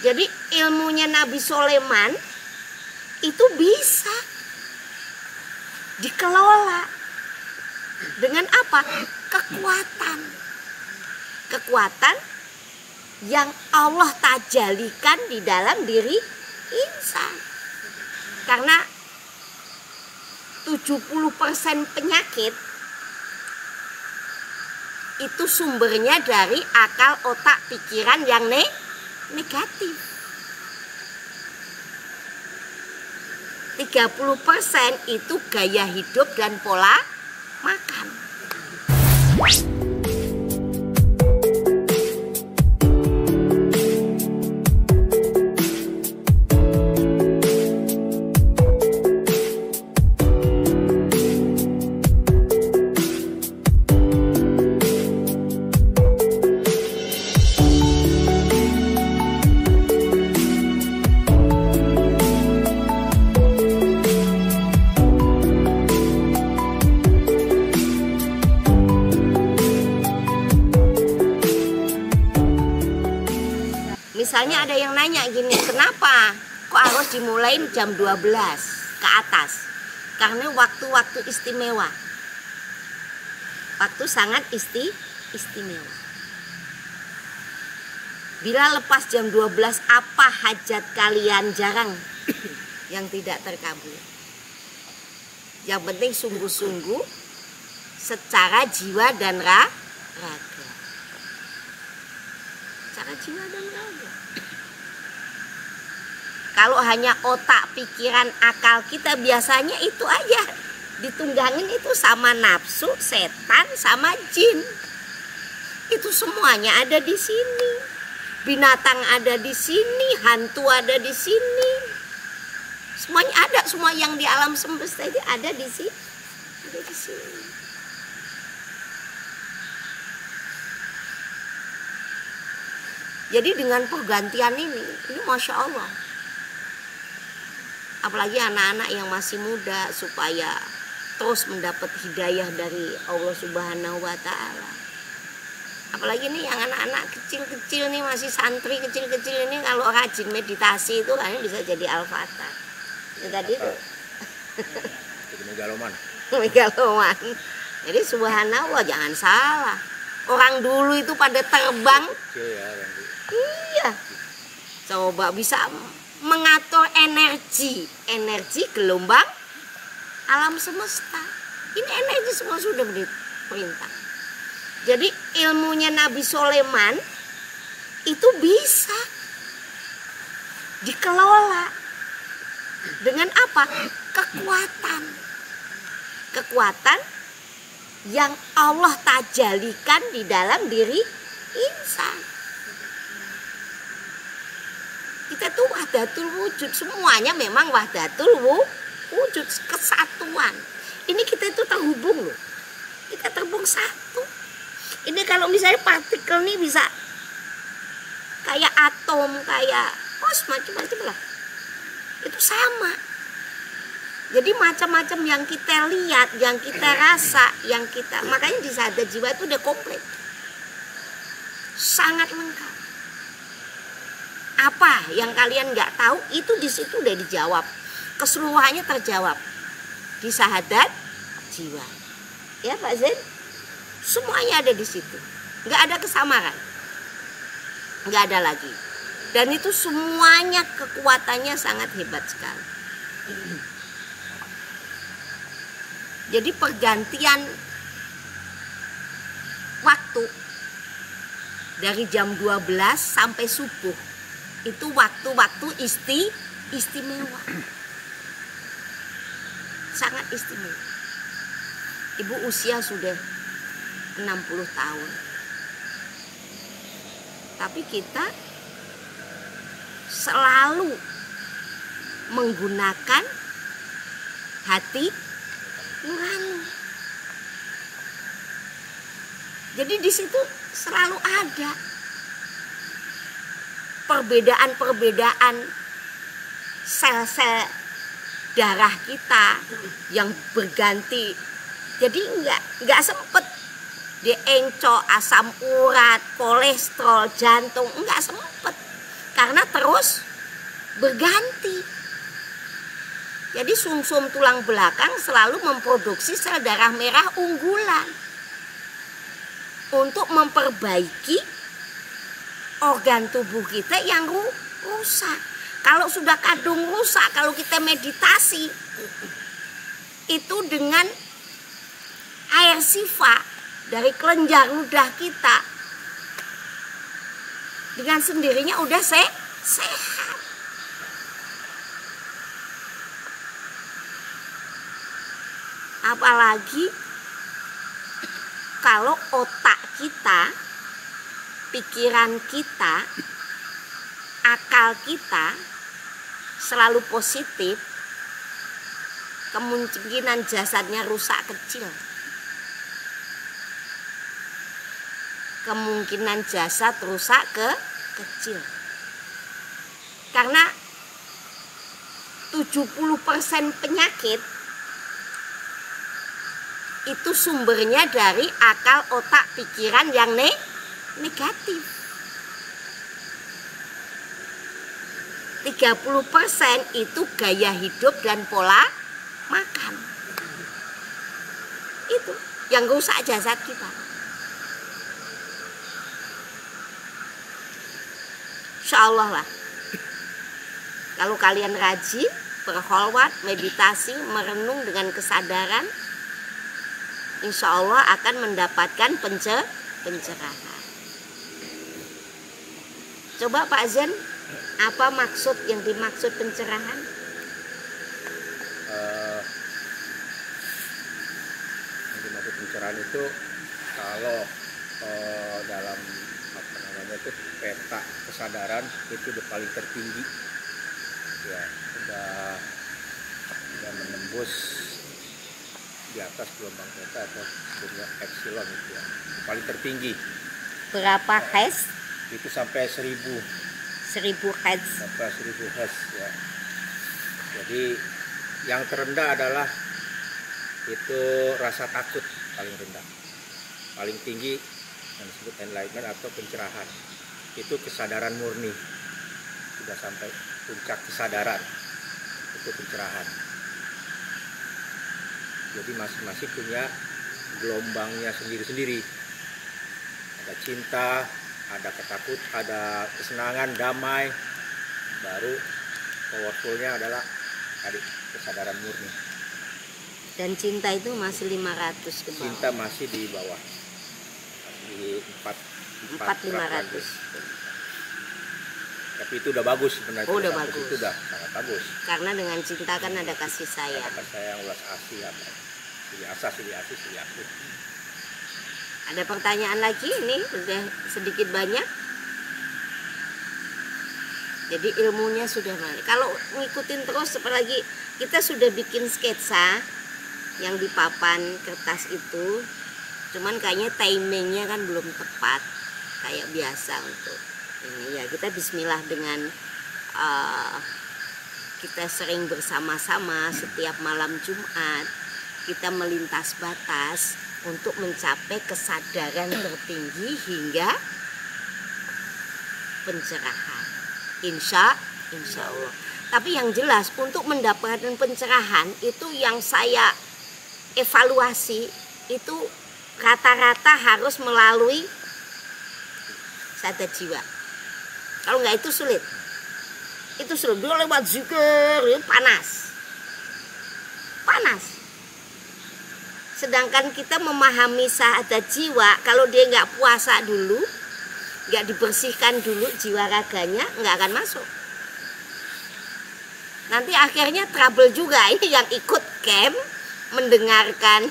Jadi ilmunya Nabi Sulaiman itu bisa dikelola dengan apa? Kekuatan. Kekuatan yang Allah tajalikan di dalam diri insan. Karena 70% penyakit itu sumbernya dari akal, otak, pikiran yang negatif. 30% itu gaya hidup dan pola makan. Misalnya ada yang nanya gini, kenapa kok harus dimulai jam 12 ke atas? Karena waktu-waktu istimewa. Waktu sangat istimewa. Bila lepas jam 12, apa hajat kalian jarang yang tidak terkabul? Yang penting sungguh-sungguh secara jiwa dan raga. Secara jiwa dan raga. Kalau hanya otak, pikiran, akal kita biasanya itu aja ditunggangin itu sama nafsu, setan, sama jin. Itu semuanya ada di sini. Binatang ada di sini, hantu ada di sini. Semuanya ada, semua yang di alam semesta ini ada di sini. Ada di sini. Jadi dengan pergantian ini Masya Allah. Apalagi anak-anak yang masih muda supaya terus mendapat hidayah dari Allah Subhanahu wa Ta'ala. Apalagi nih yang anak-anak kecil-kecil nih, masih santri kecil-kecil ini, kalau rajin meditasi itu kan bisa jadi al-fatah. Itu tadi tuh. Jadi megaloman. Megaloman. Jadi subhanallah, jangan salah. Orang dulu itu pada terbang. Iya. Coba bisa mengatur energi gelombang alam semesta. Ini energi semua sudah diperintah. Jadi ilmunya Nabi Sulaiman itu bisa dikelola dengan apa? Kekuatan. Kekuatan yang Allah tajalikan di dalam diri insan. Kita tuh wahdatul wujud, semuanya memang wahdatul wujud, kesatuan. Ini kita itu terhubung loh. Kita terhubung satu. Ini kalau misalnya partikel nih bisa kayak atom, kayak macam-macam lah. Itu sama. Jadi macam-macam yang kita lihat, yang kita rasa, yang kita, makanya di sadar jiwa itu udah komplit. Sangat lengkap. Apa yang kalian nggak tahu itu di situ udah dijawab, keseluruhannya terjawab di syahadat jiwa, ya Pak Zain, semuanya ada di situ, nggak ada kesamaran, nggak ada lagi, dan itu semuanya kekuatannya sangat hebat sekali. Jadi pergantian waktu dari jam 12 sampai subuh itu waktu-waktu istimewa. Sangat istimewa. Ibu usia sudah 60 tahun. Tapi kita selalu menggunakan hati nurani. Jadi di situ selalu ada perbedaan-perbedaan sel-sel darah kita yang berganti. Jadi nggak sempet diencok asam urat, kolesterol, jantung, nggak sempet. karena terus berganti. Jadi sumsum tulang belakang selalu memproduksi sel darah merah unggulan untuk memperbaiki organ tubuh kita yang rusak. Kalau sudah kadung rusak, kalau kita meditasi itu dengan air sifa dari kelenjar ludah kita, dengan sendirinya udah sehat. Apalagi kalau otak kita, pikiran kita, akal kita selalu positif, kemungkinan jasadnya rusak kecil. Kemungkinan jasad rusak kecil. Karena 70% penyakit itu sumbernya dari akal, otak, pikiran yang negatif. 30% itu gaya hidup dan pola makan. Itu yang rusak jasad kita. Insya Allah lah. Kalau kalian rajin berkholwat, meditasi, merenung dengan kesadaran, insya Allah akan mendapatkan pencerahan. Coba Pak Zen, apa maksud yang dimaksud pencerahan? Yang dimaksud pencerahan itu kalau dalam apa namanya itu peta kesadaran itu udah paling tertinggi, ya udah menembus di atas gelombang theta atau sebelumnya epsilon itu ya, paling tertinggi. Berapa hertz? Itu sampai 1000 hertz. Sampai 1000 hertz ya. Jadi yang terendah adalah itu rasa takut paling rendah. Paling tinggi yang disebut enlightenment atau pencerahan. Itu kesadaran murni. Sudah sampai puncak kesadaran. Itu pencerahan. Jadi masing-masing punya gelombangnya sendiri-sendiri. Ada cinta, ada ketakut, ada kesenangan, damai. Baru powerfulnya adalah tadi kesadaran murni. Dan cinta itu masih 500 ke bawah. Cinta masih di bawah. Di 4.500. Tapi itu udah bagus sebenarnya. Oh, udah bagus. Itu udah sangat bagus. Karena dengan cinta kan ada kasih sayang. Ada kasih sayang, ulas asih, apa? Sili asih, sili asih. Ada pertanyaan lagi ini udah sedikit banyak. Jadi ilmunya sudah balik. Kalau ngikutin terus, apalagi kita sudah bikin sketsa yang di papan kertas itu, cuman kayaknya timingnya kan belum tepat kayak biasa untuk ini ya. Kita Bismillah dengan kita sering bersama-sama setiap malam Jumat kita melintas batas untuk mencapai kesadaran tertinggi hingga pencerahan. Insya Allah. Tapi yang jelas untuk mendapatkan pencerahan itu yang saya evaluasi itu rata-rata harus melalui sadar jiwa. Kalau nggak itu sulit. Itu sulit. Dia lewat zikir panas. Sedangkan kita memahami sadar jiwa, kalau dia nggak puasa dulu, nggak dibersihkan dulu jiwa raganya, nggak akan masuk. Nanti akhirnya trouble juga ini yang ikut camp, mendengarkan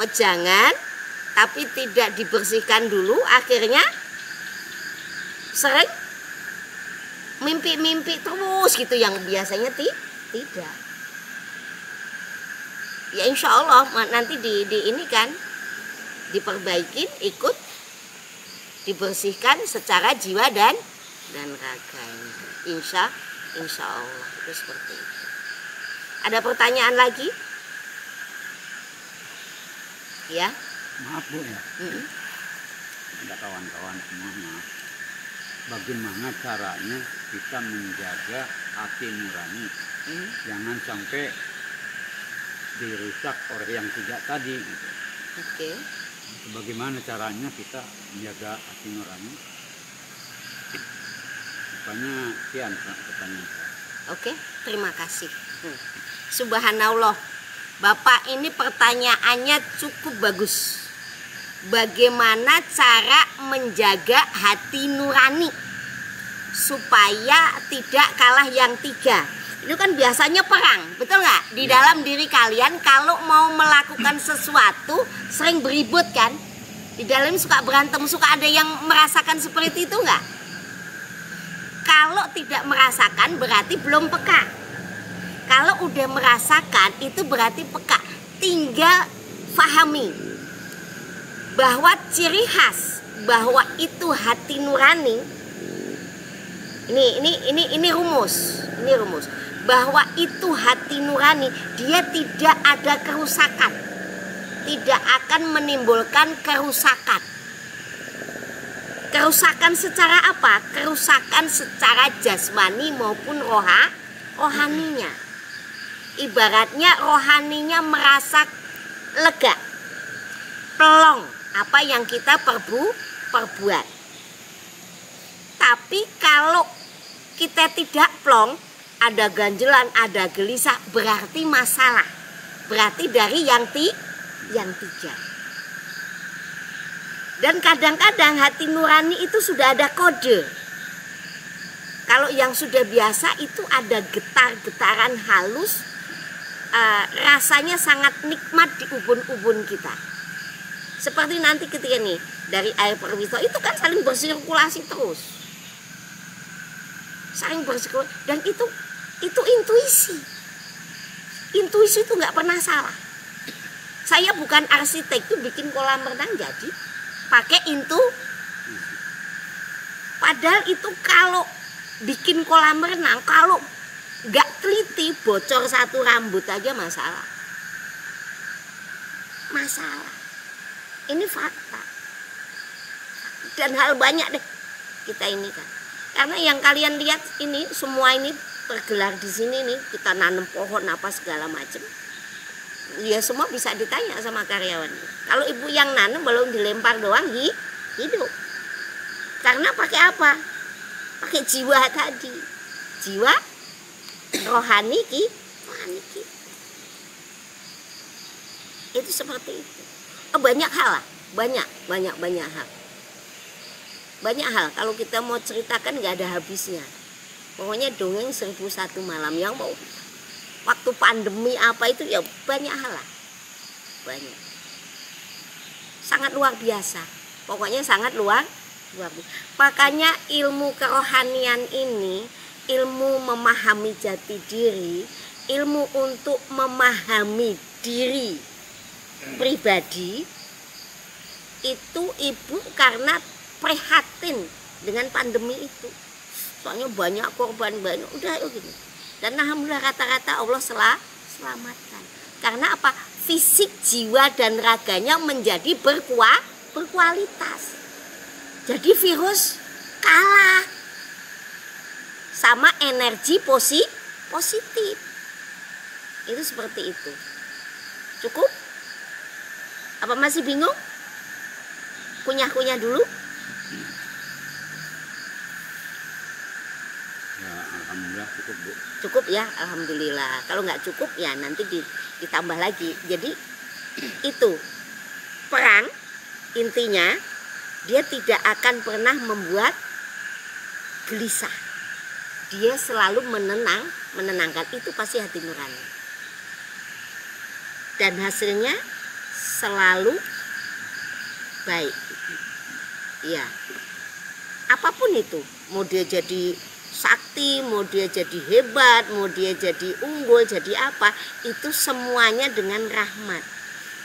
wejangan, tapi tidak dibersihkan dulu, akhirnya sering mimpi-mimpi terus gitu yang biasanya tidak. Ya insya Allah nanti di ini kan diperbaikin, ikut dibersihkan secara jiwa dan raganya. Insya Allah itu seperti itu. Ada pertanyaan lagi? Ya. Maaf Bu ya. Ada kawan-kawan semua, maaf. Bagaimana caranya kita menjaga hati nurani, jangan sampai dirusak oleh yang tidak tadi gitu. Oke. Bagaimana caranya kita menjaga hati nurani? Makanya sekian pertanyaan saya. Oke, terima kasih. Subhanallah, Bapak ini pertanyaannya cukup bagus. Bagaimana cara menjaga hati nurani supaya tidak kalah yang tiga? Itu kan biasanya perang, betul nggak? Di dalam diri kalian kalau mau melakukan sesuatu sering beribut kan? Di dalam suka berantem, suka ada yang merasakan seperti itu nggak? Kalau tidak merasakan berarti belum peka. Kalau udah merasakan itu berarti peka. Tinggal fahami bahwa ciri khas bahwa itu hati nurani. Ini rumus. Ini rumus. Bahwa itu hati nurani, dia tidak ada kerusakan. Tidak akan menimbulkan kerusakan. Kerusakan secara apa? Kerusakan secara jasmani maupun rohaninya. Ibaratnya rohaninya merasa lega, plong apa yang kita perbuat. Tapi kalau kita tidak plong, ada ganjelan, ada gelisah, berarti masalah. Berarti dari yang tiga. Dan kadang-kadang hati nurani itu sudah ada kode. Kalau yang sudah biasa itu ada getar-getaran halus, rasanya sangat nikmat di ubun-ubun kita. Seperti nanti ketika nih dari air perwito itu kan saling bersirkulasi terus, saling bersirkulasi, dan itu intuisi. Intuisi itu nggak pernah salah. Saya bukan arsitek tuh bikin kolam renang jadi pakai padahal itu kalau bikin kolam renang kalau nggak teliti bocor satu rambut aja masalah. Ini fakta dan hal banyak deh kita ini kan, karena yang kalian lihat ini semua ini tergelar di sini nih, kita nanam pohon apa segala macam. Ya semua bisa ditanya sama karyawan. Kalau ibu yang nanam belum dilempar doang hidup. Karena pakai apa? Pakai jiwa tadi. Jiwa rohani kita. Itu seperti itu. Banyak hal lah, banyak hal. Banyak hal kalau kita mau ceritakan nggak ada habisnya. Pokoknya dongeng 1001 malam yang mau waktu pandemi apa itu ya banyak hal lah. Banyak. Sangat luar biasa. Pokoknya sangat luar biasa. Makanya ilmu kerohanian ini, ilmu memahami jati diri, ilmu untuk memahami diri pribadi, itu ibu karena prihatin dengan pandemi itu. Soalnya banyak korban, udah gitu. Dan alhamdulillah kata-kata Allah selamatkan. Karena apa? Fisik, jiwa dan raganya menjadi berkualitas. Jadi virus kalah sama energi positif. Itu seperti itu. Cukup? Apa masih bingung? Kunyah-kunyah dulu? Ya, alhamdulillah cukup, Bu. Cukup ya, alhamdulillah. Kalau nggak cukup ya nanti ditambah lagi. Jadi itu perang intinya dia tidak akan pernah membuat gelisah. Dia selalu menenangkan. Itu pasti hati nurani. Dan hasilnya selalu baik. Ya. Apapun itu, mau dia jadi sakti, mau dia jadi hebat, mau dia jadi unggul, jadi apa, itu semuanya dengan rahmat.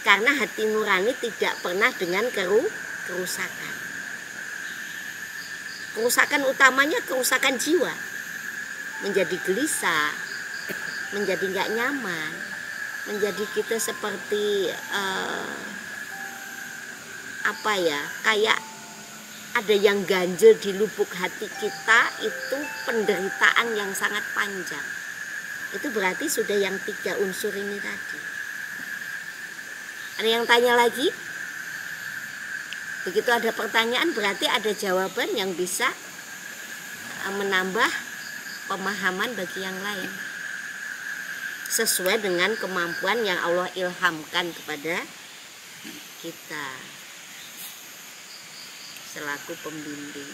Karena hati nurani tidak pernah dengan kerusakan. Kerusakan utamanya kerusakan jiwa. Menjadi gelisah, menjadi nggak nyaman, menjadi kita seperti kayak ada yang ganjil di lubuk hati kita, itu penderitaan yang sangat panjang. Itu berarti sudah yang 3 unsur ini tadi. Ada yang tanya lagi? Begitu ada pertanyaan berarti ada jawaban yang bisa menambah pemahaman bagi yang lain. Sesuai dengan kemampuan yang Allah ilhamkan kepada kita selaku pembimbing.